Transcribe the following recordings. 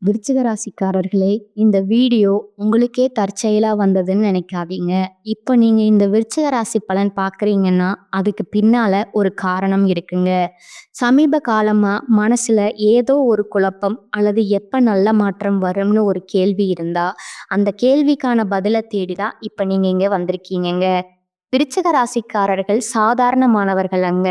விருச்சிக ராசிக்காரர்களே, இந்த வீடியோ உங்களுக்கே தற்செயலா வந்ததுன்னு நினைக்காதீங்க. இப்ப நீங்க இந்த விருச்சிக ராசி பலன் பார்க்குறீங்கன்னா, அதுக்கு பின்னால ஒரு காரணம் இருக்குங்க. சமீப காலமா மனசுல ஏதோ ஒரு குழப்பம் அல்லது எப்ப நல்ல மாற்றம் வரும்னு ஒரு கேள்வி இருந்தா, அந்த கேள்விக்கான பதில தேடி தான் இப்ப நீங்க இங்க வந்திருக்கீங்கங்க. விருச்சிக ராசிக்காரர்கள் சாதாரணமானவர்கள் அங்க.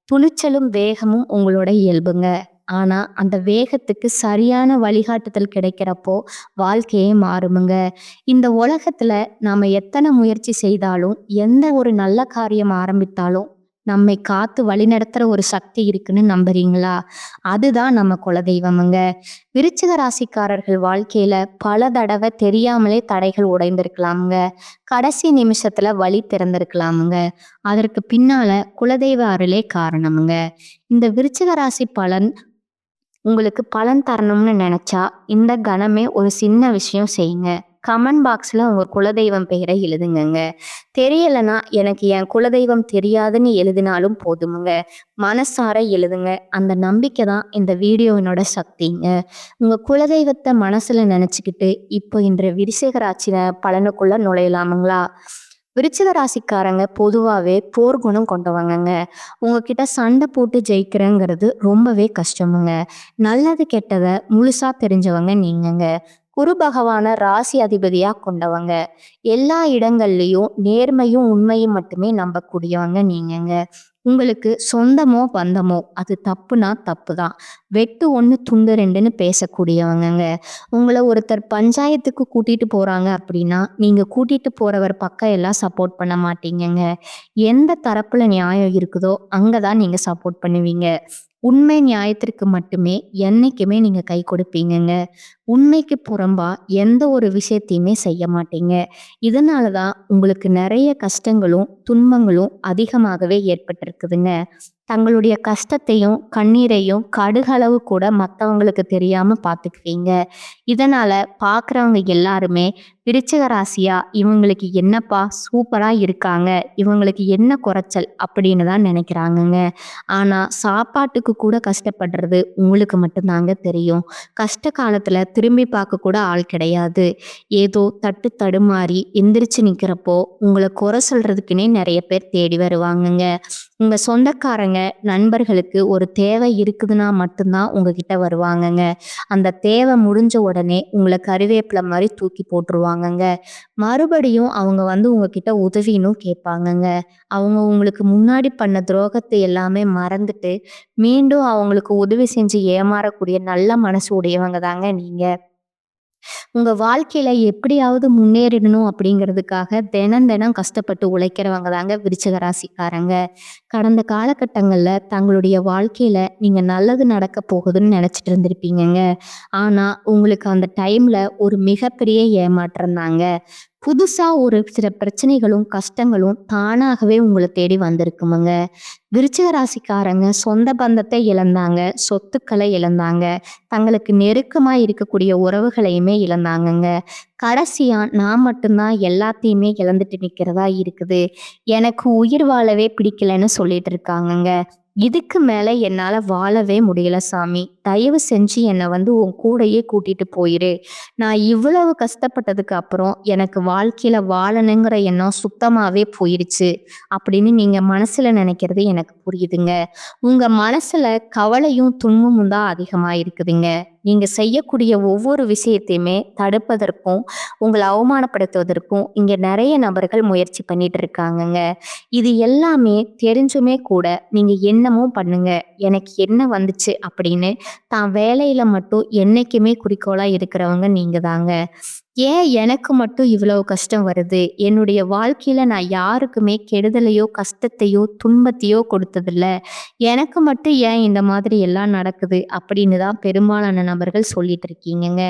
துணிச்சலும், வேகமும் உங்களோட இயல்புங்க. ஆனா, அந்த வேகத்துக்கு சரியான வழிகாட்டுதல் கிடைக்கிறப்போ, வாழ்க்கையே மாறுமுங்க. இந்த உலகத்துல நாம எத்தன முயற்சி செய்தாலும், எந்த ஒரு நல்ல காரியம் ஆரம்பித்தாலும், நம்மை காத்து வழிநடத்துற ஒரு சக்தி இருக்குன்னு நம்புறீங்களா? அதுதான் நம்ம குலதெய்வமுங்க. விருச்சிக ராசிக்காரர்கள் வாழ்க்கையில பல தடவ தெரியாமலே தடைகள் உடைந்திருக்கலாமுங்க. கடைசி நிமிஷத்துல வழி திறந்திருக்கலாமுங்க. அதற்கு பின்னால குலதெய்வ அருளே காரணமுங்க. இந்த விருச்சிக ராசி பலன் உங்களுக்கு பலன் தரணும்னு நினைச்சா, இந்த கணமே ஒரு சின்ன விஷயம் செய்யுங்க. கமெண்ட் பாக்ஸ்ல உங்க குலதெய்வம் பெயரை எழுதுங்கங்க. தெரியலனா எனக்கு என் குலதெய்வம் தெரியாதுன்னு எழுதினாலும் போதுமுங்க. மனசார எழுதுங்க. அந்த நம்பிக்கை தான் இந்த வீடியோவினோட சக்திங்க. உங்க குலதெய்வத்தை மனசுல நினைச்சுக்கிட்டு இப்போ இன்று விருச்சிக ராசி பலனுக்குள்ள நுழையலாமுங்களா? விருச்சிக ராசிக்காரங்க பொதுவாவே போர் குணம் கொண்டவங்கங்க. உங்ககிட்ட சண்டை போட்டு ஜெயிக்கிறேங்கிறது ரொம்பவே கஷ்டமுங்க. நல்லது கெட்டத முழுசா தெரிஞ்சவங்க நீங்கங்க. குரு பகவான ராசி அதிபதியா கொண்டவங்க. எல்லா இடங்கள்லயும் நேர்மையும் உண்மையும் மட்டுமே நம்பக்கூடியவங்க நீங்கங்க. உங்களுக்கு சொந்தமோ பந்தமோ அது தப்புனா தப்புதான். வெட்டு ஒண்ணு துண்டு ரெண்டுன்னு பேசக்கூடியவங்கங்க. உங்களை ஒருத்தர் பஞ்சாயத்துக்கு கூட்டிட்டு போறாங்க அப்படின்னா, நீங்க கூட்டிட்டு போறவர் பக்கம் எல்லாம் சப்போர்ட் பண்ண மாட்டீங்கங்க. எந்த தரப்புல நியாயம் இருக்குதோ அங்கதான் நீங்க சப்போர்ட் பண்ணுவீங்க. உண்மை நியாயத்திற்கு மட்டுமே என்னைக்குமே நீங்க கை கொடுப்பீங்கங்க. உண்மைக்கு புறம்பா எந்த ஒரு விஷயத்தையுமே செய்ய மாட்டீங்க. இதனாலதான் உங்களுக்கு நிறைய கஷ்டங்களும் துன்பங்களும் அதிகமாகவே ஏற்பட்டிருக்குதுங்க. தங்களுடைய கஷ்டத்தையும் கண்ணீரையும் கடுகளவு கூட மத்தவங்களுக்கு தெரியாம பார்த்துக்குவீங்க. இதனால பார்க்குறவங்க எல்லாருமே விருச்சிக ராசியா இவங்களுக்கு என்னப்பா சூப்பரா இருக்காங்க, இவங்களுக்கு என்ன குறைச்சல் அப்படின்னு தான் நினைக்கிறாங்கங்க. ஆனா சாப்பாட்டுக்கு கூட கஷ்டப்படுறது உங்களுக்கு மட்டும்தாங்க தெரியும். கஷ்ட காலத்துல திரும்பி பார்க்க கூட ஆள் கிடையாது. ஏதோ தட்டு தடுமாறி எந்திரிச்சு நிக்கிறப்போ உங்களை குறை சொல்றதுக்குன்னே நிறைய பேர் தேடி வருவாங்கங்க. உங்க சொந்தக்காரங்க நண்பர்களுக்கு ஒரு தேவை இருக்குதுன்னா மட்டும்தான் உங்ககிட்ட வருவாங்கங்க. அந்த தேவை முடிஞ்ச உடனே உங்களை கருவேப்பிலை மாதிரி தூக்கி போட்டுருவாங்கங்க. மறுபடியும் அவங்க வந்து உங்ககிட்ட உதவினும் கேட்பாங்கங்க. அவங்க உங்களுக்கு முன்னாடி பண்ண துரோகத்தை எல்லாமே மறந்துட்டு மீண்டும் அவங்களுக்கு உதவி செஞ்சு ஏமாறக்கூடிய நல்ல மனசு உடையவங்க தாங்க நீங்க. உங்க வாழ்க்கையில எப்படியாவது முன்னேறிடணும் அப்படிங்கிறதுக்காக தினம் தினம் கஷ்டப்பட்டு உழைக்கிறவங்க தாங்க விருச்சிக ராசிக்காரங்க. கடந்த காலகட்டங்கள்ல தங்களுடைய வாழ்க்கையில நீங்க நல்லது நடக்க போகுதுன்னு நினைச்சிட்டு இருந்திருப்பீங்கங்க. ஆனா உங்களுக்கு அந்த டைம்ல ஒரு மிகப்பெரிய ஏமாற்றம் தாங்க. புதுசா ஒரு சில பிரச்சனைகளும் கஷ்டங்களும் தானாகவே உங்களை தேடி வந்திருக்குமுங்க. விருச்சிக ராசிக்காரங்க சொந்த பந்தத்தை இழந்தாங்க, சொத்துக்களை இழந்தாங்க, தங்களுக்கு நெருக்கமா இருக்கக்கூடிய உறவுகளையுமே இழந்தாங்கங்க. கடைசியா நான் மட்டும்தான் எல்லாத்தையுமே இழந்துட்டு நிக்கிறதா இருக்குது. எனக்கு உயிர் வாழவே பிடிக்கலன்னு சொல்லிட்டு இருக்காங்கங்க. இதுக்கு மேல என்னால வாழவே முடியல சாமி. தயவு செஞ்சு என்னை வந்து உன் கூடயே கூட்டிட்டு போயிரு. நான் இவ்வளவு கஷ்டப்பட்டதுக்கு அப்புறம் எனக்கு வாழ்க்கையில வாழணுங்கிற எண்ணம் சுத்தமாவே போயிருச்சு அப்படின்னு நீங்க மனசுல நினைக்கிறது எனக்கு புரியுதுங்க. உங்க மனசுல கவலையும் துன்பமும் தான் அதிகமா இருக்குதுங்க. நீங்க செய்யக்கூடிய ஒவ்வொரு விஷயத்தையுமே தடுப்பதற்கும் உங்களை அவமானப்படுத்துவதற்கும் இங்க நிறைய நபர்கள் முயற்சி பண்ணிட்டு இருக்காங்கங்க. இது எல்லாமே தெரிஞ்சுமே கூட நீங்க என்னமோ பண்ணுங்க, எனக்கு என்ன வந்துச்சு அப்படின்னு தான் வேலையில மட்டும் என்னைக்குமே குறிக்கோளா இருக்கிறவங்க நீங்க தாங்க. ஏன் எனக்கு மட்டும் இவ்வளவு கஷ்டம் வருது? என்னுடைய வாழ்க்கையில நான் யாருக்குமே கெடுதலையோ கஷ்டத்தையோ துன்பத்தையோ கொடுத்ததில்ல. எனக்கு மட்டும் ஏன் இந்த மாதிரி எல்லாம் நடக்குது அப்படின்னு தான் பெரும்பாலான நபர்கள் சொல்லிட்டு இருக்கீங்கங்க.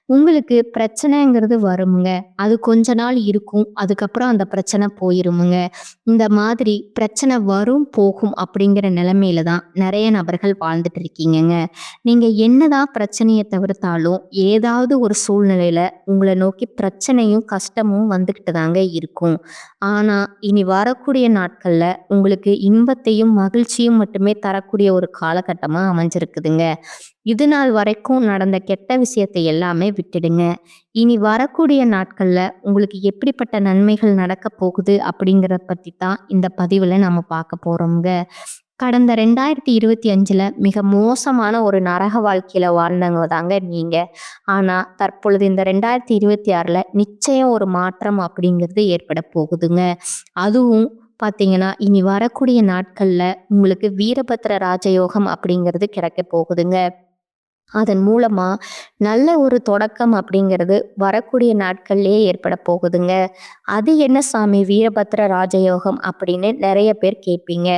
உங்களுக்கு பிரச்சனைங்கிறது வருமுங்க. அது கொஞ்ச நாள் இருக்கும். அதுக்கப்புறம் அந்த பிரச்சனை போயிருமுங்க. இந்த மாதிரி பிரச்சனை வரும் போகும் அப்படிங்கிற நிலைமையில தான் நிறைய நபர்கள் வாழ்ந்துட்டு இருக்கீங்கங்க. நீங்க என்னதான் பிரச்சனையை தவிர்த்தாலும் ஏதாவது ஒரு சூழ்நிலையில உங்களை உங்களை நோக்கி பிரச்சனையும் கஷ்டமும் வந்துக்கிட்டு தாங்க இருக்கும். ஆனா இனி வரக்கூடிய நாட்கள்ல உங்களுக்கு இன்பத்தையும் மகிழ்ச்சியும் மட்டுமே தரக்கூடிய ஒரு காலகட்டமா அமைஞ்சிருக்குதுங்க. இது நாள் வரைக்கும் நடந்த கெட்ட விஷயத்தை எல்லாமே விட்டுடுங்க. இனி வரக்கூடிய நாட்கள்ல உங்களுக்கு எப்படிப்பட்ட நன்மைகள் நடக்க போகுது அப்படிங்கிறத பத்தி தான் இந்த பதிவுல நம்ம பார்க்க போறோம்ங்க. கடந்த 2025ல மிக மோசமான ஒரு நரக வாழ்க்கையில வாழ்ந்தவங்க தாங்க நீங்க. ஆனா தற்பொழுது இந்த 2026ல நிச்சயம் ஒரு மாற்றம் அப்படிங்கிறது ஏற்பட போகுதுங்க. அதுவும் பார்த்தீங்கன்னா, இனி வரக்கூடிய நாட்கள்ல உங்களுக்கு வீரபத்ர ராஜயோகம் அப்படிங்கிறது கிடைக்க போகுதுங்க. அதன் மூலமா நல்ல ஒரு தொடக்கம் அப்படிங்கிறது வரக்கூடிய நாட்கள்லயே ஏற்பட போகுதுங்க. அது என்ன சாமி வீரபத்ர ராஜயோகம் அப்படின்னு நெறைய பேர் கேட்பீங்க.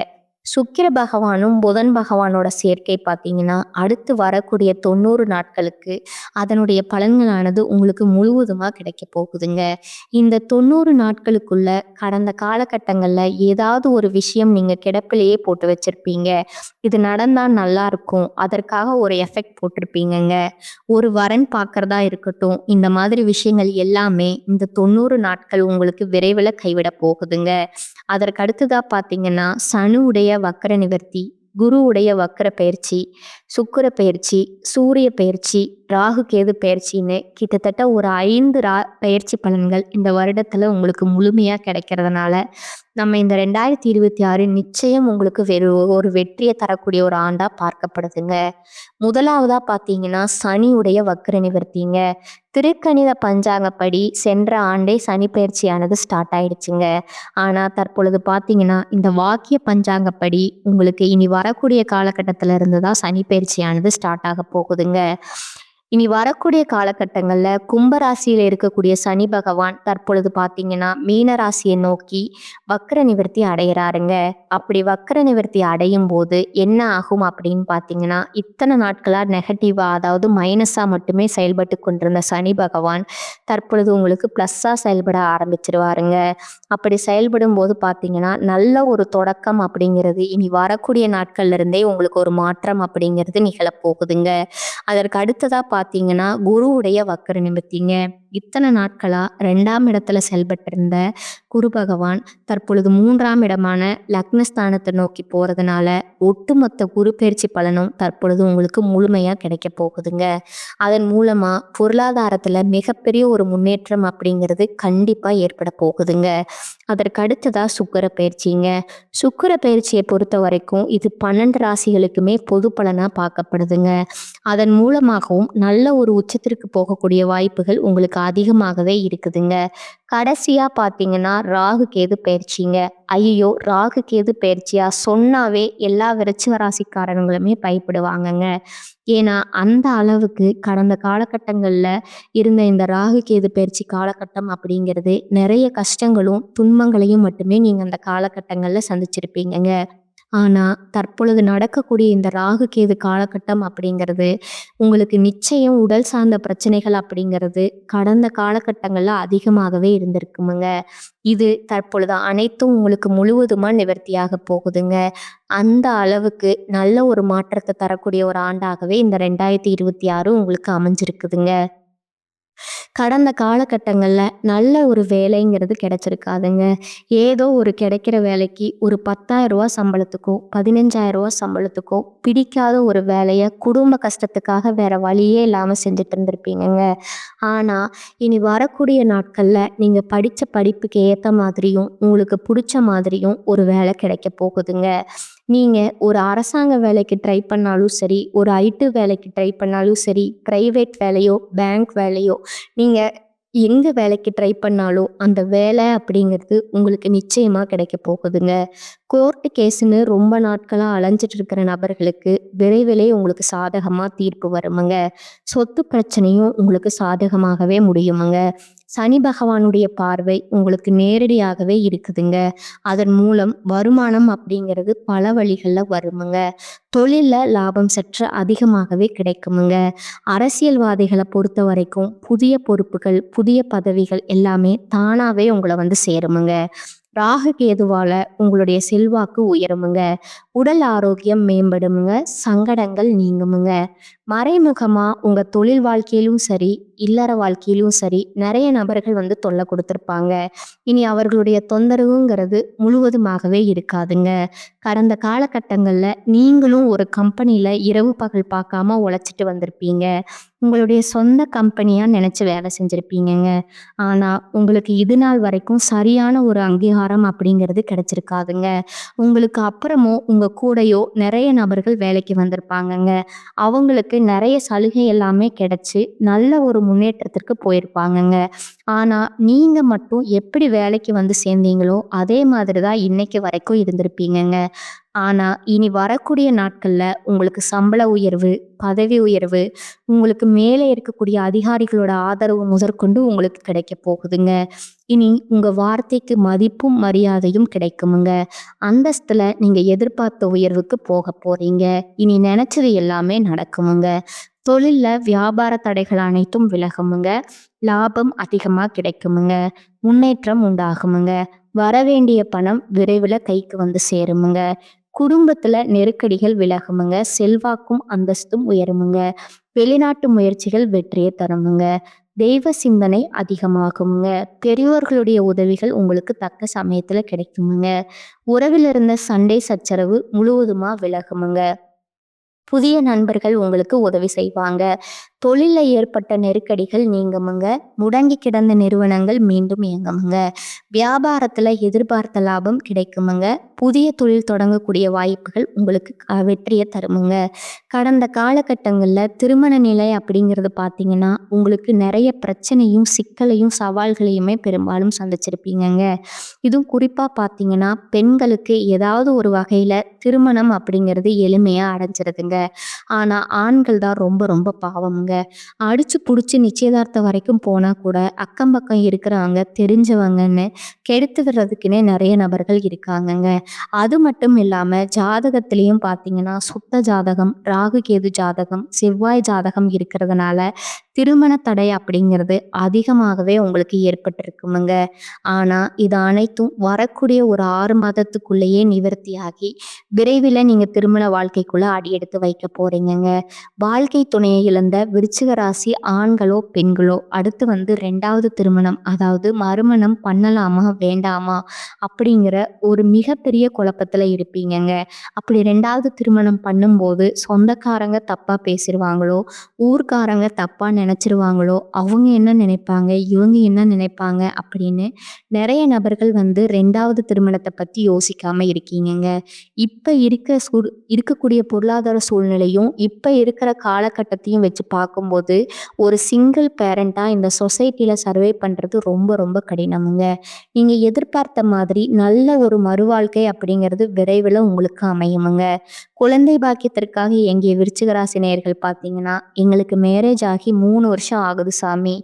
சுக்கிர பகவானும் புதன் பகவானோட சேர்க்கை பார்த்தீங்கன்னா, அடுத்து வரக்கூடிய 90 நாட்களுக்கு அதனுடைய பலன்களானது உங்களுக்கு முழுவதுமா கிடைக்க போகுதுங்க. இந்த 90 நாட்களுக்குள்ள கடந்த காலகட்டங்கள்ல ஏதாவது ஒரு விஷயம் நீங்க கிடப்பிலேயே போட்டு வச்சிருப்பீங்க. இது நடந்தா நல்லா இருக்கும். அதற்காக ஒரு எஃபெக்ட் போட்டிருப்பீங்கங்க. ஒரு வரன் பார்க்கறதா இருக்கட்டும், இந்த மாதிரி விஷயங்கள் எல்லாமே இந்த 90 நாட்கள் உங்களுக்கு விரைவில கைவிட போகுதுங்க. அதற்கு அடுத்ததா பார்த்தீங்கன்னா, சனியுடைய வக்ர நிவர்த்தி, குருவுடைய வக்ர பெயர்ச்சி, சுக்கிர பெயர்ச்சி, சூரிய பெயர்ச்சி, ராகு கேது பெயர்ச்சின்னு கிட்டத்தட்ட ஒரு 5 பெயர்ச்சி பலன்கள் இந்த வருடத்துல உங்களுக்கு முழுமையா கிடைக்கிறதுனால, நம்ம இந்த 2026 நிச்சயம் உங்களுக்கு ஒரு வெற்றியை தரக்கூடிய ஒரு ஆண்டா பார்க்கப்படுதுங்க. முதலாவதா பார்த்தீங்கன்னா, சனியுடைய வக்ர நிவர்த்திங்க. திருக்கணித பஞ்சாங்கப்படி சென்ற ஆண்டே சனி பெயர்ச்சியானது ஸ்டார்ட் ஆயிடுச்சுங்க. ஆனா தற்பொழுது பார்த்தீங்கன்னா, இந்த வாக்கிய பஞ்சாங்கப்படி உங்களுக்கு இனி வரக்கூடிய காலகட்டத்துல இருந்து தான் சனி பெயர்ச்சியானது ஸ்டார்ட் ஆக போகுதுங்க. இனி வரக்கூடிய காலகட்டங்கள்ல கும்ப ராசியில இருக்கக்கூடிய சனி பகவான் தற்பொழுது பார்த்தீங்கன்னா, மீன ராசியை நோக்கி வக்ர நிவர்த்தி அடையறாருங்க. அப்படி வக்ர நிவர்த்தி அடையும் போது என்ன ஆகும் அப்படின்னு பார்த்தீங்கன்னா, இத்தனை நாட்களா நெகட்டிவா அதாவது மைனஸா மட்டுமே செயல்பட்டு கொண்டிருந்த சனி பகவான் தற்பொழுது உங்களுக்கு ப்ளஸ்ஸா செயல்பட ஆரம்பிச்சிருவாருங்க. அப்படி செயல்படும் போது பார்த்தீங்கன்னா, நல்ல ஒரு தொடக்கம் அப்படிங்கிறது இனி வரக்கூடிய நாட்கள்ல இருந்தே உங்களுக்கு ஒரு மாற்றம் அப்படிங்கிறது நிகழப்போகுதுங்க. அதற்கு அடுத்ததா பார்த்தீங்கன்னா, குருவுடைய வக்ர நிவர்த்திங்க. இத்தனை நாட்களா 2ஆம் இடத்துல செயல்பட்டிருந்த குரு பகவான் தற்பொழுது 3ஆம் இடமான லக்னஸ்தானத்தை நோக்கி போறதுனால ஒட்டுமொத்த குரு பெயர்ச்சி பலனும் தற்பொழுது உங்களுக்கு முழுமையா கிடைக்க போகுதுங்க. அதன் மூலமா பொருளாதாரத்துல மிகப்பெரிய ஒரு முன்னேற்றம் அப்படிங்கிறது கண்டிப்பா ஏற்பட போகுதுங்க. அதற்கு அடுத்ததா சுக்கிர பெயர்ச்சிங்க. சுக்கிர பெயர்ச்சியை பொறுத்த வரைக்கும் இது 12 ராசிகளுக்குமே பொது பலனா பார்க்கப்படுதுங்க. அதன் மூலமாகவும் நல்ல ஒரு உச்சத்திற்கு போகக்கூடிய வாய்ப்புகள் உங்களுக்கு அதிகமாகவே இருக்குதுங்க. கடைசியா பார்த்தீங்கன்னா, ராகு கேது பெயர்ச்சிங்க. ஐயையோ! ராகு கேது பெயர்ச்சியா சொன்னாவே எல்லா விருச்சிக ராசிக்காரங்களுமே பயப்படுவாங்கங்க. ஏன்னா, அந்த அளவுக்கு கடந்த காலகட்டங்கள்ல இருந்த இந்த ராகு கேது பெயர்ச்சி காலகட்டம் அப்படிங்கிறது நிறைய கஷ்டங்களும், துன்பங்களையும் மட்டுமே நீங்க அந்த காலகட்டங்கள்ல சந்திச்சிருப்பீங்கங்க. ஆனா, தற்பொழுது நடக்கக்கூடிய இந்த ராகு கேது காலகட்டம் அப்படிங்கிறது, உங்களுக்கு நிச்சயம் உடல் சார்ந்த பிரச்சனைகள் அப்படிங்கிறது கடந்த காலகட்டங்கள்ல அதிகமாகவே இருந்திருக்குமுங்க. இது தற்பொழுது அனைத்தும் உங்களுக்கு முழுவதுமா நிவர்த்தியாக போகுதுங்க. அந்த அளவுக்கு நல்ல ஒரு மாற்றத்தை தரக்கூடிய ஒரு ஆண்டாகவே இந்த 2026 உங்களுக்கு அமைஞ்சிருக்குதுங்க. கடந்த காலகட்டங்கள்ல நல்ல ஒரு வேலைங்கிறது கிடைச்சிருக்காதுங்க. ஏதோ ஒரு கிடைக்கிற வேலைக்கு ஒரு ரூ. 10,000 சம்பளத்துக்கோ, ரூ. 15,000 சம்பளத்துக்கோ பிடிக்காத ஒரு வேலைய குடும்ப கஷ்டத்துக்காக வேற வழியே இல்லாம செஞ்சுட்டு இருந்திருப்பீங்கங்க. ஆனா, இனி வரக்கூடிய நாட்கள்ல நீங்க படிச்ச படிப்புக்கு ஏத்த மாதிரியும், உங்களுக்கு புடிச்ச மாதிரியும் ஒரு வேலை கிடைக்க போகுதுங்க. நீங்க ஒரு அரசாங்க வேலைக்கு ட்ரை பண்ணாலும் சரி, ஒரு ஐடி வேலைக்கு ட்ரை பண்ணாலும் சரி, பிரைவேட் வேலையோ, பேங்க் வேலையோ, நீங்க எங்க வேலைக்கு ட்ரை பண்ணாலும் அந்த வேலை அப்படிங்கிறது உங்களுக்கு நிச்சயமா கிடைக்க போகுதுங்க. கோர்ட்டு கேஸ்ன்னு ரொம்ப நாட்களா அலைஞ்சிட்டு இருக்கிற நபர்களுக்கு விரைவிலே உங்களுக்கு சாதகமா தீர்ப்பு வருமுங்க. சொத்து பிரச்சனையும் உங்களுக்கு சாதகமாகவே முடியுமுங்க. சனி பகவானுடைய பார்வை உங்களுக்கு நேரடியாகவே இருக்குதுங்க. அதன் மூலம் வருமானம் அப்படிங்கிறது பல வழிகள்ல வருமுங்க. தொழில்ல லாபம் சற்று அதிகமாகவே கிடைக்குமுங்க. அரசியல்வாதிகளை பொறுத்த வரைக்கும் புதிய பொறுப்புகள், புதிய பதவிகள் எல்லாமே தானாவே உங்களை வந்து சேருமுங்க. ராகு கேதுவால உங்களுடைய செல்வாக்கு உயருமுங்க. உடல் ஆரோக்கியம் மேம்படுமுங்க. சங்கடங்கள் நீங்குமுங்க. மறைமுகமா உங்க தொழில் வாழ்க்கையிலும் சரி, இல்லற வாழ்க்கையிலும் சரி நிறைய நபர்கள் வந்து தொல்லை கொடுத்துருப்பாங்க. இனி அவர்களுடைய தொந்தரவுங்கிறது முழுவதுமாகவே இருக்காதுங்க. கடந்த காலகட்டங்கள்ல நீங்களும் ஒரு கம்பெனில இரவு பகல் பார்க்காம உழைச்சிட்டு வந்திருப்பீங்க. உங்களுடைய சொந்த கம்பெனியா நினைச்சு வேலை செஞ்சிருப்பீங்கங்க. ஆனா உங்களுக்கு இது நாள் வரைக்கும் சரியான ஒரு அங்கீகாரம் அப்படிங்கிறது கிடைச்சிருக்காதுங்க. உங்களுக்கு அப்புறமும் உங்க கூடயோ நிறைய நபர்கள் வேலைக்கு வந்திருப்பாங்கங்க. அவங்களுக்கு நிறைய சலுகை எல்லாமே கிடைச்சு நல்ல ஒரு முன்னேற்றத்திற்கு போயிருப்பாங்கங்க. ஆனா நீங்க மட்டும் எப்படி வேலைக்கு வந்து சேர்ந்தீங்களோ அதே மாதிரி தான் இன்னைக்கு வரைக்கும் இருந்திருப்பீங்கங்க. ஆனா இனி வரக்கூடிய நாட்கள்ல உங்களுக்கு சம்பள உயர்வு, பதவி உயர்வு, உங்களுக்கு மேலே இருக்கக்கூடிய அதிகாரிகளோட ஆதரவு முதற்கொண்டு உங்களுக்கு கிடைக்க போகுதுங்க. இனி உங்க வார்த்தைக்கு மதிப்பும் மரியாதையும் கிடைக்குமுங்க. அந்தஸ்துல நீங்க எதிர்பார்த்த உயர்வுக்கு போக போறீங்க. இனி நினைச்சது எல்லாமே நடக்குமுங்க. தொழில்ல வியாபார தடைகள் அனைத்தும் விலகுமுங்க. லாபம் அதிகமா கிடைக்குமுங்க. முன்னேற்றம் உண்டாகுமுங்க. வரவேண்டிய பணம் விரைவில் கைக்கு வந்து சேருமுங்க. குடும்பத்துல நெருக்கடிகள் விலகுமுங்க. செல்வாக்கும் அந்தஸ்தும் உயருமுங்க. வெளிநாட்டு முயற்சிகள் வெற்றியை தருமுங்க. தெய்வ சிந்தனை அதிகமாகுமுங்க. பெரியோர்களுடைய உதவிகள் உங்களுக்கு தக்க சமயத்துல கிடைக்குமுங்க. உறவில் இருந்த சண்டை சச்சரவு முழுவதுமா விலகுமுங்க. புதிய நண்பர்கள் உங்களுக்கு உதவி செய்வாங்க. தொழில்ல ஏற்பட்ட நெருக்கடிகள் நீங்குமுங்க. முடங்கி கிடந்த நிறுவனங்கள் மீண்டும் இயங்குமுங்க. வியாபாரத்துல எதிர்பார்த்த லாபம் கிடைக்குமுங்க. புதிய தொழில் தொடங்கக்கூடிய வாய்ப்புகள் உங்களுக்கு வெற்றியை தருமுங்க. கடந்த காலகட்டங்கள்ல திருமண நிலை அப்படிங்கிறது பார்த்தீங்கன்னா உங்களுக்கு நிறைய பிரச்சனையும் சிக்கலையும் சவால்களையுமே பெரும்பாலும் சந்திச்சிருப்பீங்கங்க. இதுவும் குறிப்பா பார்த்தீங்கன்னா பெண்களுக்கு ஏதாவது ஒரு வகையில திருமணம் அப்படிங்கிறது எளிமையா அடைஞ்சிருதுங்க. ஆனா ஆண்கள் தான் ரொம்ப ரொம்ப பாவம்ங்க. அடிச்சு புடிச்சு நிச்சயதார்த்தம் வரைக்கும் போனா கூட அக்கம் பக்கம் இருக்கிறவங்க தெரிஞ்சவங்கன்னு கெடுத்து விடுறதுக்குன்னே நிறைய நபர்கள் இருக்காங்கங்க. அது மட்டும் இல்லாம ஜாதகத்திலையும் பார்த்தீங்கன்னா சுத்த ஜாதகம், ராகு கேது ஜாதகம், செவ்வாய் ஜாதகம் இருக்கிறதுனால திருமண தடை அப்படிங்கிறது அதிகமாகவே உங்களுக்கு ஏற்பட்டிருக்குமுங்க. ஆனா இது அனைத்தும் வரக்கூடிய ஒரு 6 மாதத்துக்குள்ளேயே நிவர்த்தியாகி விரைவில் நீங்க திருமண வாழ்க்கைக்குள்ள அடியெடுத்து வைக்க போறீங்கங்க. வாழ்க்கை துணையை இழந்த விருச்சிக ராசி ஆண்களோ பெண்களோ அடுத்து வந்து 2வது திருமணம் அதாவது மறுமணம் பண்ணலாமா வேண்டாமா அப்படிங்கிற ஒரு மிகப்பெரிய குழப்பத்துல இருப்பீங்கங்க. அப்படி 2வது திருமணம் பண்ணும்போது சொந்தக்காரங்க தப்பா பேசிடுவாங்களோ, ஊர்க்காரங்க தப்பா நினைச்சிருவாங்களோ, அவங்க என்ன நினைப்பாங்க, இவங்க என்ன நினைப்பாங்க அப்படின்னு நிறைய நபர்கள் வந்து 2வது திருமணத்தை பத்தி யோசிக்காம இருக்கீங்கங்க. இப்ப இருக்கக்கூடிய பொருளாதார சூழ்நிலையும் இப்ப இருக்கிற காலகட்டத்தையும் வச்சு பார்க்கும்போது ஒரு சிங்கிள் பேரண்டா இந்த சொசைட்டில சர்வே பண்றது ரொம்ப ரொம்ப கடினமுங்க. நீங்க எதிர்பார்த்த மாதிரி நல்ல ஒரு மறுவாழ்க்கை அப்படிங்கிறது விரைவில் உங்களுக்கு அமையுமுங்க. குழந்தை பாக்கியத்திற்காக எங்கிய விருச்சிக ராசி நேயர்கள் பார்த்தீங்கன்னா எங்களுக்கு மேரேஜ் ஆகி 3 வருஷம் ஆகுது சாமி,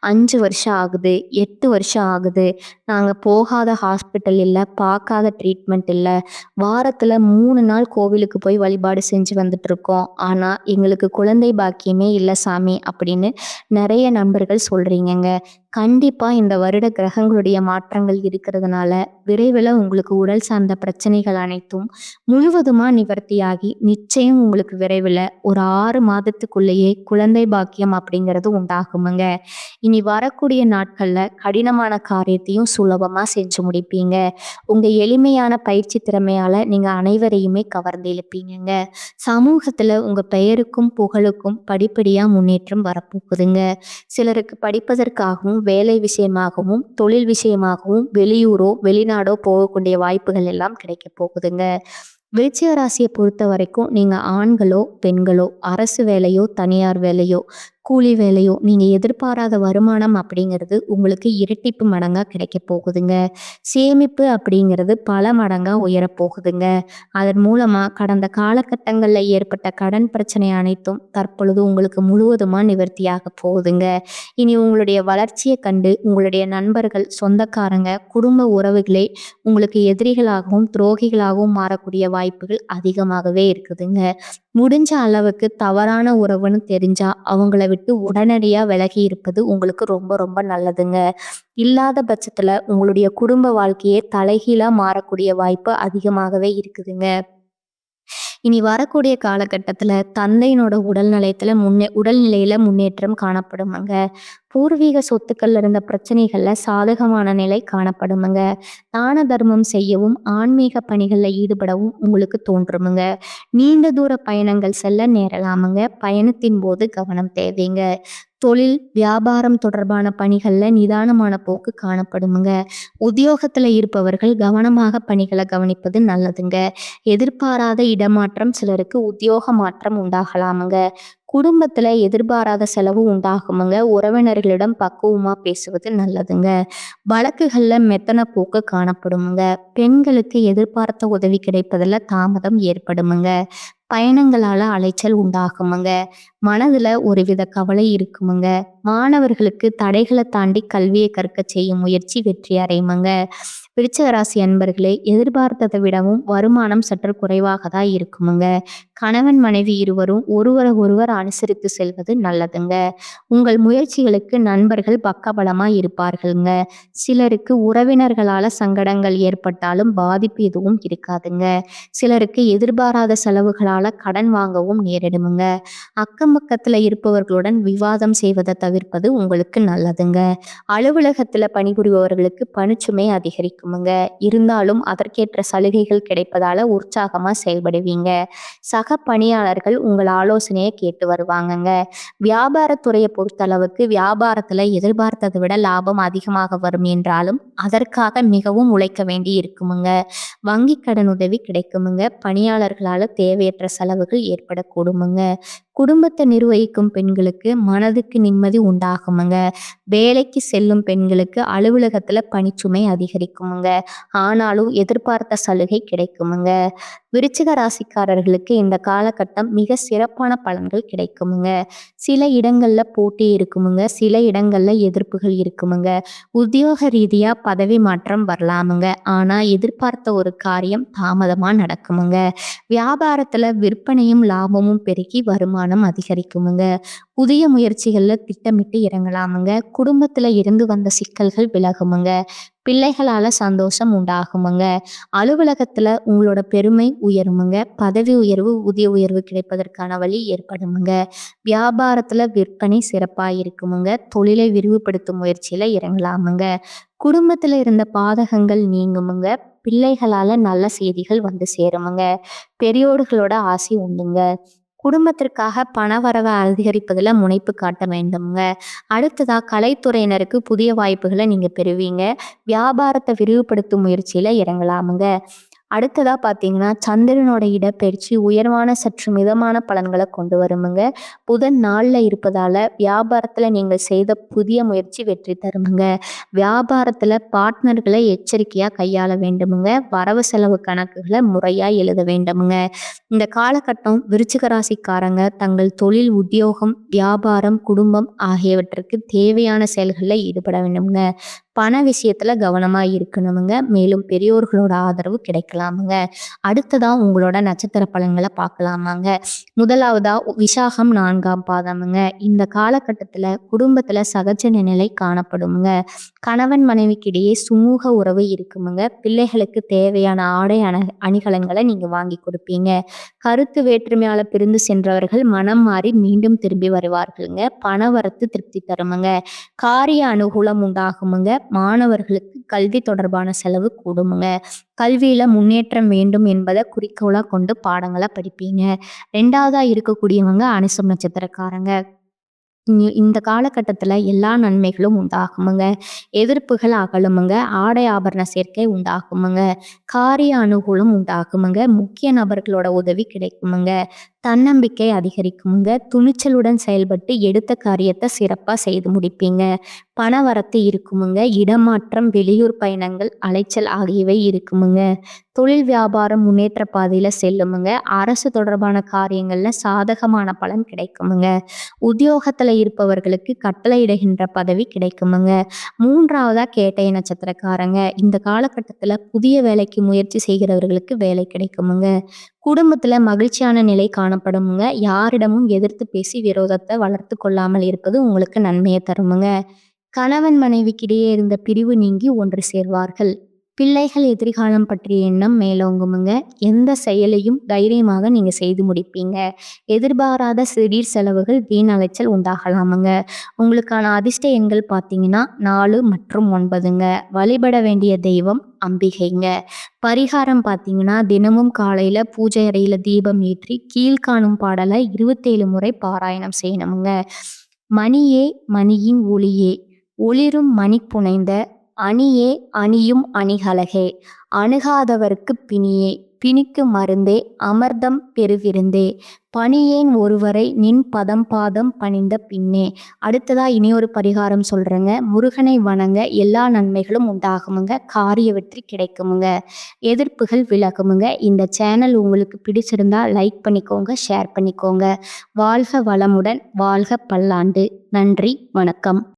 5 வருஷம் ஆகுது, 8 வருஷம் ஆகுது, நாங்க போகாத ஹாஸ்பிட்டல் இல்லை, பார்க்காத ட்ரீட்மெண்ட் இல்லை, வாரத்துல 3 நாள் கோவிலுக்கு போய் வழிபாடு செஞ்சு வந்துட்டு இருக்கோம், ஆனா எங்களுக்கு குழந்தை பாக்கியமே இல்லை சாமி அப்படின்னு நிறைய நண்பர்கள் சொல்றீங்கங்க. கண்டிப்பா இந்த வருட கிரகங்களுடைய மாற்றங்கள் இருக்கிறதுனால விரைவில் உங்களுக்கு உடல் சார்ந்த பிரச்சனைகள் அனைத்தும் முழுவதுமா நிவர்த்தியாகி நிச்சயம் உங்களுக்கு விரைவில் ஒரு 6 மாதத்துக்குள்ளேயே குழந்தை பாக்கியம் அப்படிங்கிறது உண்டாகுமுங்க. இனி வரக்கூடிய நாட்கள்ல கடினமான காரியத்தையும் சுலபமா செஞ்சு முடிப்பீங்க. உங்க எளிமையான பயிற்சி திறமையால நீங்க அனைவரையுமே கவர்ந்து இழுப்பீங்கங்க. சமூகத்துல உங்க பெயருக்கும் புகழுக்கும் படிப்படியா முன்னேற்றம் வரப்போகுதுங்க. சிலருக்கு படிப்பதற்காகவும் வேலை விஷயமாகவும் தொழில் விஷயமாகவும் வெளியூரோ வெளிநாடோ போகக்கூடிய வாய்ப்புகள் எல்லாம் கிடைக்க போகுதுங்க. விருச்சிக ராசியை பொறுத்த வரைக்கும் நீங்க ஆண்களோ பெண்களோ அரசு வேலையோ தனியார் வேலையோ கூலி வேலையோ நீங்க எதிர்பாராத வருமானம் அப்படிங்கிறது உங்களுக்கு இரட்டிப்பு மடங்கா கிடைக்க போகுதுங்க. சேமிப்பு அப்படிங்கிறது பல மடங்கா உயரப் போகுதுங்க. அதன் மூலமா கடந்த காலகட்டங்கள்ல ஏற்பட்ட கடன் பிரச்சனை அனைத்தும் தற்பொழுது உங்களுக்கு முழுவதுமா நிவர்த்தியாக போகுதுங்க. இனி உங்களுடைய வளர்ச்சியை கண்டு உங்களுடைய நண்பர்கள், சொந்தக்காரங்க, குடும்ப உறவுகளே உங்களுக்கு எதிரிகளாகவும் துரோகிகளாகவும் மாறக்கூடிய வாய்ப்புகள் அதிகமாகவே இருக்குதுங்க. முடிஞ்ச அளவுக்கு தவறான உறவுன்னு தெரிஞ்சா அவங்கள விட்டு உடனடியா விலகி இருப்பது உங்களுக்கு ரொம்ப ரொம்ப நல்லதுங்க. இல்லாத பட்சத்துல உங்களுடைய குடும்ப வாழ்க்கையே தலைகீழா மாறக்கூடிய வாய்ப்பு அதிகமாகவே இருக்குதுங்க. இனி வரக்கூடிய காலகட்டத்துல தந்தையினோட உடல்நிலையில முன்னேற்றம் காணப்படுமாங்க. பூர்வீக சொத்துக்கள்ல இருந்த பிரச்சனைகள்ல சாதகமான நிலை காணப்படுமுங்க. தான தர்மம் செய்யவும், ஆன்மீக பணிகள்ல ஈடுபடவும் உங்களுக்கு தோன்றுமுங்க. நீண்ட தூர பயணங்கள் செல்ல நேரலாமுங்க. பயணத்தின் போது கவனம் தேவைங்க. தொழில், வியாபாரம் தொடர்பான பணிகள்ல நிதானமான போக்கு காணப்படுமுங்க. உத்தியோகத்துல இருப்பவர்கள் கவனமாக பணிகளை கவனிப்பது நல்லதுங்க. எதிர்பாராத இடமாற்றம் சிலருக்கு உத்தியோக மாற்றம் உண்டாகலாமுங்க. குடும்பத்துல எதிர்பாராத செலவு உண்டாகுமுங்க. உறவினர்களிடம் பக்குவமா பேசுவது நல்லதுங்க. வழக்குகள்ல மெத்தன போக்கு காணப்படுமுங்க. பெண்களுக்கு எதிர்பார்த்த உதவி கிடைப்பதில் தாமதம் ஏற்படுமுங்க. பயணங்களால அலைச்சல் உண்டாகுமுங்க. மனதுல ஒருவித கவலை இருக்குமுங்க. மாணவர்களுக்கு தடைகளை தாண்டி கல்வியை கற்க செய்யும் முயற்சி வெற்றி அடையுமுங்க. விருச்சிக ராசி அன்பர்களே, எதிர்பார்த்ததை விடவும் வருமானம் சற்று குறைவாக தான் இருக்குமுங்க. கணவன் மனைவி இருவரும் ஒருவரை ஒருவர் அனுசரித்து செல்வது நல்லதுங்க. உங்கள் முயற்சிகளுக்கு நண்பர்கள் பக்கபலமா இருப்பார்களுங்க. சிலருக்கு உறவினர்களால சங்கடங்கள் ஏற்பட்டாலும் பாதிப்பு எதுவும் இருக்காதுங்க. சிலருக்கு எதிர்பாராத செலவுகளால கடன் வாங்கவும் நேரிடுமுங்க. அக்கம் பக்கத்துல இருப்பவர்களுடன் விவாதம் செய்வதை தவிர்ப்பது உங்களுக்கு நல்லதுங்க. அலுவலகத்துல பணிபுரிபவர்களுக்கு பணிச்சுமை அதிகரிக்குமுங்க. இருந்தாலும் அதற்கேற்ற சலுகைகள் கிடைப்பதால உற்சாகமா செயல்படுவீங்க. சக பணியாளர்கள் உங்கள் ஆலோசனையை கேட்டு வருவாங்கங்க. வியாபாரத்துறையை பொறுத்தளவுக்கு வியாபாரத்துல எதிர்பார்த்ததை விட லாபம் அதிகமாக வரும் என்றாலும் அதற்காக மிகவும் உழைக்க வேண்டி இருக்குமுங்க. வங்கி கடன் உதவி கிடைக்குமுங்க. பணியாளர்களால தேவையற்ற செலவுகள் ஏற்படக்கூடுமுங்க. குடும்பத்தை நிர்வகிக்கும் பெண்களுக்கு மனதுக்கு நிம்மதி உண்டாகுமுங்க. வேலைக்கு செல்லும் பெண்களுக்கு அலுவலகத்துல பணிச்சுமை அதிகரிக்குமுங்க. ஆனாலும் எதிர்பார்த்த சலுகை கிடைக்குமுங்க. விருச்சிக ராசிக்காரர்களுக்கு இந்த காலகட்டம் மிக சிறப்பான பலன்கள் கிடைக்குமுங்க. சில இடங்கள்ல போட்டி இருக்குமுங்க. சில இடங்கள்ல எதிர்ப்புகள் இருக்குமுங்க. உத்தியோக ரீதியா பதவி மாற்றம் வரலாமுங்க. ஆனா எதிர்பார்த்த ஒரு காரியம் தாமதமா நடக்குமுங்க. வியாபாரத்துல விற்பனையும் லாபமும் பெருகி வருமானம் அதிகரிக்குமுங்க. புதிய முயற்சிகள்ல திட்டமிட்டு இறங்கலாமுங்க. குடும்பத்துல இருந்து வந்த சிக்கல்கள் விலகுமுங்க. பிள்ளைகளால சந்தோஷம் உண்டாகுமுங்க. அலுவலகத்துல உங்களோட பெருமை உயருமுங்க. பதவி உயர்வு, ஊதிய உயர்வு கிடைப்பதற்கான வழி ஏற்படுமுங்க. வியாபாரத்துல விற்பனை சிறப்பா இருக்குமுங்க. தொழிலை விரிவுபடுத்தும் முயற்சியில இறங்கலாமுங்க. குடும்பத்துல இருந்த பாதகங்கள் நீங்குமுங்க. பிள்ளைகளால நல்ல செய்திகள் வந்து சேருமுங்க. பெரியோர்களோட ஆசி உண்டுங்க. குடும்பத்திற்காக பணவரவை அதிகரிப்பதில் முனைப்பு காட்ட வேண்டுங்க. அடுத்ததா கலைத்துறையினருக்கு புதிய வாய்ப்புகளை நீங்க பெறுவீங்க. வியாபாரத்தை விரிவுபடுத்தும் முயற்சியில இறங்கலாமுங்க. அடுத்ததா பார்த்தீங்கன்னா, சந்திரனோட இடப்பெயர்ச்சி உயர்வான சற்று மிதமான பலன்களை கொண்டு வருமுங்க. புதன் நாள்ல இருப்பதால வியாபாரத்துல நீங்கள் செய்த புதிய முயற்சி வெற்றி தருமுங்க. வியாபாரத்துல பார்ட்னர்களை எச்சரிக்கையா கையாள வேண்டுமுங்க. வரவு செலவு கணக்குகளை முறையா எழுத வேண்டுமுங்க. இந்த காலகட்டம் விருச்சிக ராசிக்காரங்க தங்கள் தொழில், உத்தியோகம், வியாபாரம், குடும்பம் ஆகியவற்றுக்கு தேவையான செயல்களில் ஈடுபட வேண்டுமுங்க. பண விஷயத்துல கவனமா இருக்கணுமுங்க. மேலும் பெரியோர்களோட ஆதரவு கிடைக்கலாமுங்க. அடுத்ததா உங்களோட நட்சத்திர பலன்களை பார்க்கலாமாங்க. முதலாவதா விசாகம் 4ஆம் பாதமுங்க. இந்த காலகட்டத்துல குடும்பத்துல சகஜ நிலை காணப்படுமுங்க. கணவன் மனைவிக்கிடையே சுமூக உறவு இருக்குமுங்க. பிள்ளைகளுக்கு தேவையான ஆடை அணிகலன்களை நீங்க வாங்கி கொடுப்பீங்க. கருத்து வேற்றுமையால பிரிந்து சென்றவர்கள் மனம் மாறி மீண்டும் திரும்பி வருவார்களுங்க. பணவரத்து திருப்தி தருமுங்க. காரிய அனுகூலம் உண்டாகுமுங்க. மாணவர்களுக்கு கல்வி தொடர்பான செலவு கூடுமுங்க. கல்வியில முன்னேற்றம் வேண்டும் என்பதை குறிக்கோளா கொண்டு பாடங்களை படிப்பீங்க. 2வதா இருக்கக்கூடியவங்க அனுசம் நட்சத்திரக்காரங்க. இந்த காலகட்டத்துல எல்லா நன்மைகளும் உண்டாகுமுங்க. எதிர்ப்புகள் அகலுமுங்க. ஆடை ஆபரண சேர்க்கை உண்டாகுமுங்க. காரிய அனுகூலம் உண்டாகுமுங்க. முக்கிய நபர்களோட உதவி கிடைக்குமுங்க. தன்னம்பிக்கை அதிகரிக்குமுங்க. துணிச்சலுடன் செயல்பட்டு எடுத்த காரியத்தை சிறப்பா செய்து முடிப்பீங்க. பணவரத்து இருக்குமுங்க. இடமாற்றம், வெளியூர் பயணங்கள், அலைச்சல் ஆகியவை இருக்குமுங்க. தொழில் வியாபாரம் முன்னேற்ற பாதையில செல்லுமுங்க. அரசு தொடர்பான காரியங்கள்ல சாதகமான பலன் கிடைக்குமுங்க. உத்தியோகத்துல இருப்பவர்களுக்கு கட்டளையிடுகின்ற பதவி கிடைக்குமுங்க. 3வதா கேட்டை நட்சத்திரக்காரங்க. இந்த காலகட்டத்துல புதிய வேலைக்கு முயற்சி செய்கிறவர்களுக்கு வேலை கிடைக்குமுங்க. குடும்பத்துல மகிழ்ச்சியான நிலை காணப்படுமுங்க. யாரிடமும் எதிர்த்து பேசி விரோதத்தை வளர்த்து கொள்ளாமல் இருப்பது உங்களுக்கு நன்மையை தருமுங்க. கணவன் மனைவிக்கிடையே இருந்த பிரிவு நீங்கி ஒன்று சேர்வார்கள். பிள்ளைகள் எதிர்காலம் பற்றிய எண்ணம் மேலோங்குமுங்க. எந்த செயலையும் தைரியமாக நீங்க செய்து முடிப்பீங்க. எதிர்பாராத திடீர் செலவுகள், வீண் அலைச்சல் உண்டாகலாமுங்க. உங்களுக்கான அதிர்ஷ்ட எண்கள் பார்த்தீங்கன்னா 4 மற்றும் 9ங்க. வழிபட வேண்டிய தெய்வம் அம்பிகைங்க. பரிகாரம் பார்த்தீங்கன்னா தினமும் காலையில பூஜை அறையில தீபம் ஏற்றி கீழ்காணும் பாடலை 27 முறை பாராயணம் செய்யணுமுங்க. மணியே மணியின் ஒளியே ஒளிரும் மணி புனைந்த அணியே அணியும் அணிகலகே அணுகாதவர்க்குப் பிணியே பிணிக்கு மருந்தே அமர்தம் பெருவிருந்தே பணியேன் ஒருவரை நின் பதம் பாதம் பணிந்த பின்னே. அடுத்ததா இனியொரு பரிகாரம் சொல்றேங்க. முருகனை வணங்க எல்லா நன்மைகளும் உண்டாகுமுங்க. காரிய வெற்றி கிடைக்குமுங்க. எதிர்ப்புகள் விலகுமுங்க. இந்த சேனல் உங்களுக்கு பிடிச்சிருந்தா லைக் பண்ணிக்கோங்க, ஷேர் பண்ணிக்கோங்க. வாழ்க வளமுடன், வாழ்க பல்லாண்டு. நன்றி, வணக்கம்.